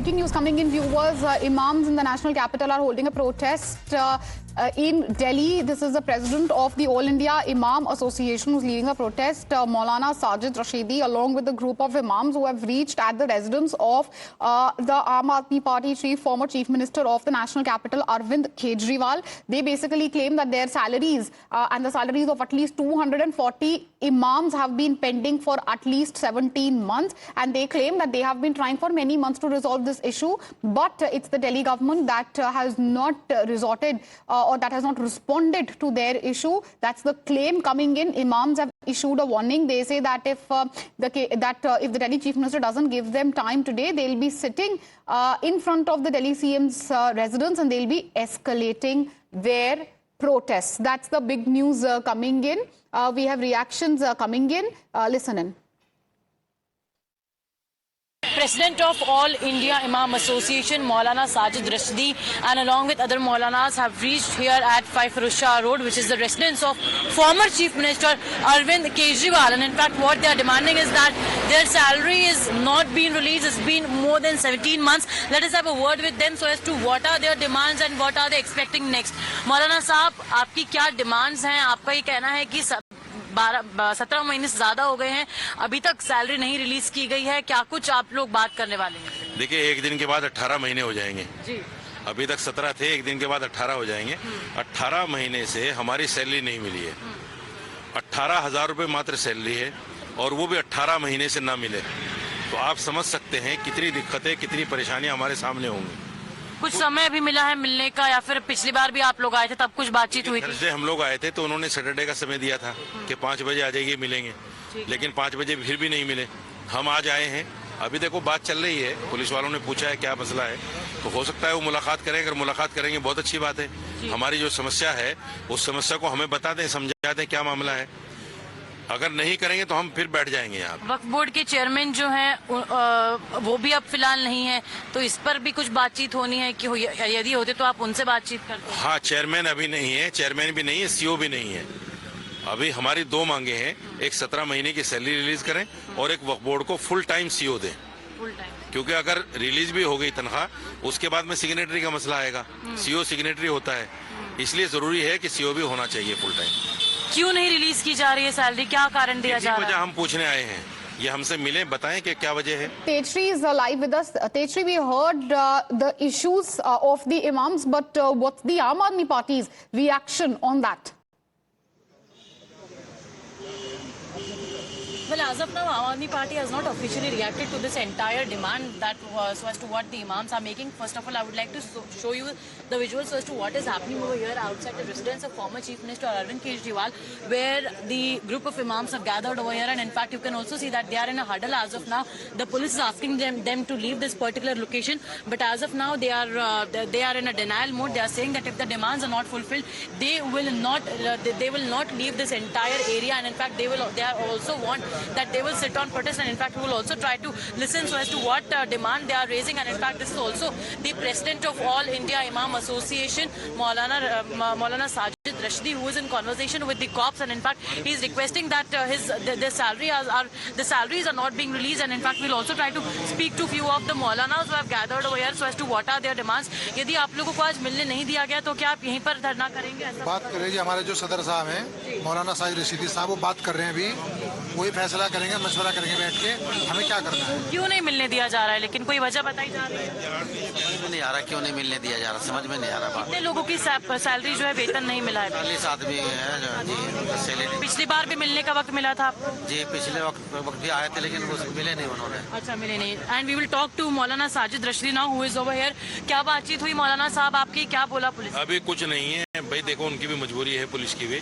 Breaking news coming in, viewers. Imams in the national capital are holding a protest in Delhi. This is the president of the All India Imam Association who's leading a protest, Maulana Sajid Rashidi, along with a group of imams who have reached at the residence of the Aam Aadmi Party chief, former chief minister of the national capital, Arvind Kejriwal. They basically claim that their salaries and the salaries of at least 240 imams have been pending for at least 17 months, and they claim that they have been trying for many months to resolve this issue, but it's the Delhi government that has not resorted or that has not responded to their issue. That's the claim coming in. Imams have issued a warning. They say that if the Delhi chief minister doesn't give them time today, they'll be sitting in front of the Delhi CM's residence and they'll be escalating their protests. That's the big news coming in. We have reactions coming in. Listen in. President of All India Imam Association, Maulana Sajid Rashidi, and along with other Maulanas have reached here at 5 Firuz Shah Road, which is the residence of former Chief Minister Arvind Kejriwal. And in fact, what they are demanding is that their salary is not being released. It's been more than 17 months. Let us have a word with them so as to what are their demands and what are they expecting next. Maulana Sahab, आपकी क्या demands हैं? आपका ये कहना है कि 17 महीने से ज्यादा हो गए हैं, अभी तक सैलरी नहीं रिलीज की गई है, क्या कुछ आप लोग बात करने वाले हैं? देखिए, एक दिन के बाद 18 महीने हो जाएंगे जी। अभी तक 17 थे, एक दिन के बाद 18 हो जाएंगे। 18 महीने से हमारी सैलरी नहीं मिली है। 18,000 रुपए मात्र सैलरी है और वो भी 18 महीने से ना मिले, तो आप समझ सकते हैं कितनी दिक्कतें, कितनी परेशानियां हमारे सामने होंगी। कुछ समय भी मिला है मिलने का, या फिर पिछली बार भी आप लोग आए थे तब कुछ बातचीत हुई थी? थर्सडे हम लोग आए थे तो उन्होंने सैटरडे का समय दिया था कि 5 बजे आ जाइए, मिलेंगे, लेकिन 5 बजे फिर भी नहीं मिले। हम आज आए हैं, अभी देखो बात चल रही है, पुलिस वालों ने पूछा है क्या मसला है, तो हो सकता है वो मुलाकात करें। अगर मुलाकात करेंगे बहुत अच्छी बात है। हमारी जो समस्या है उस समस्या को हमें बता दें, समझा दें क्या मामला है। अगर नहीं करेंगे तो हम फिर बैठ जाएंगे यहाँ। वक्फ बोर्ड के चेयरमैन जो हैं वो भी अब फिलहाल नहीं है, तो इस पर भी कुछ बातचीत होनी है कि यदि होते तो आप उनसे बातचीत करते? हाँ, चेयरमैन अभी नहीं है, चेयरमैन भी नहीं है, सीओ भी नहीं है। अभी हमारी 2 मांगे हैं, एक 17 महीने की सैलरी रिलीज करें और एक वक्फ बोर्ड को फुल टाइम सीओ दें। फुल टाइम, क्योंकि अगर रिलीज भी हो गई तनख्वाह, उसके बाद में सिग्नेटरी का मसला आएगा। सीओ सिग्नेटरी होता है, इसलिए जरूरी है कि सीओ भी होना चाहिए फुल टाइम। क्यों नहीं रिलीज की जा रही है सैलरी, क्या कारण दिया जा रहा है? वजह हम पूछने आए हैं, ये हमसे मिले, बताएं कि क्या वजह है। Tetri is live with us. Tetri, we heard the issues of the imams, but what's the Aam Aadmi Party's reaction on that? Well, as of now, Aam Aadmi Party has not officially reacted to this entire demand that so as to what the imams are making. First of all, I would like to show you the visuals so as to what is happening over here outside the residence of former Chief Minister Arvind Kejriwal, where the group of imams have gathered over here, and in fact, you can also see that they are in a huddle as of now. The police is asking them to leave this particular location, but as of now, they are in a denial mode. They are saying that if the demands are not fulfilled, they will not leave this entire area, and in fact, they also want that they will sit on protest, and in fact we will also try to listen so as to what demand they are raising. And in fact this is also the president of All India Imam Association, Maulana Sajid Rashidi, who is in conversation with the cops, and in fact he is requesting that the salaries are not being released. And in fact we will also try to speak to few of the Maulanas who have gathered over here so as to what are their demands. यदि आप लोगों को आज मिलने नहीं दिया गया तो क्या आप यहीं पर धरना करेंगे? बात करेंगे, हमारे जो सदर साहब हैं मौलाना साजिद रशीदी साहब, वो बात कर रहे हैं, अभी वही फैसला करेंगे, मशवरा करेंगे बैठ के हमें क्या करना है। क्यों नहीं मिलने दिया जा रहा है, लेकिन कोई वजह बताई जा रही है? समझ में नहीं आ रहा क्यों नहीं मिलने दिया जा रहा, समझ में नहीं आ रहा। कितने लोगों की सैलरी जो है वेतन नहीं मिला है? 40 आदमी है जी सैलरी। पिछली बार भी मिलने का वक्त मिला था आपको? जी पिछले वक्त भी आए थे, लेकिन वो मिले नहीं उन्होंने। अच्छा, मिले नहीं। And we will talk to Maulana Sajid Rashidi now who is over here. क्या बातचीत हुई मौलाना साहब आपकी, क्या बोला पुलिस? अभी कुछ नहीं है भाई, देखो उनकी भी मजबूरी है, पुलिस की भी।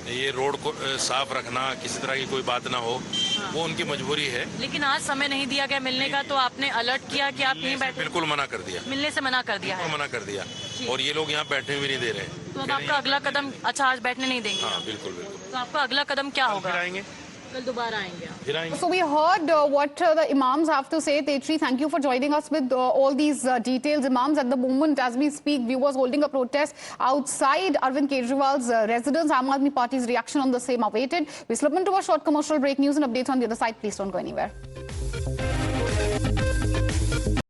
ये रोड को साफ रखना, किसी तरह की कोई बात ना हो, वो उनकी मजबूरी है। लेकिन आज समय नहीं दिया गया मिलने का, तो आपने अलर्ट किया कि आप यहीं बैठे? बिल्कुल मना कर दिया, मिलने से मना कर दिया है? मना कर दिया, और ये लोग यहाँ बैठने भी नहीं दे रहे। तो अब आपका अगला कदम? अच्छा, आज बैठने नहीं देंगे? हाँ बिल्कुल बिल्कुल। तो आपका अगला कदम क्या होगा? आएंगे कल दोबारा आएंगे। So we heard what the imams have to say. Tetri, thank you for joining us with all these details. Imams, at the moment as we speak, viewers holding a protest outside Arvind Kejriwal's residence. Aam Aadmi Party's reaction on the same awaited. We slip into a short commercial break. News and updates on the other side. Please don't go anywhere.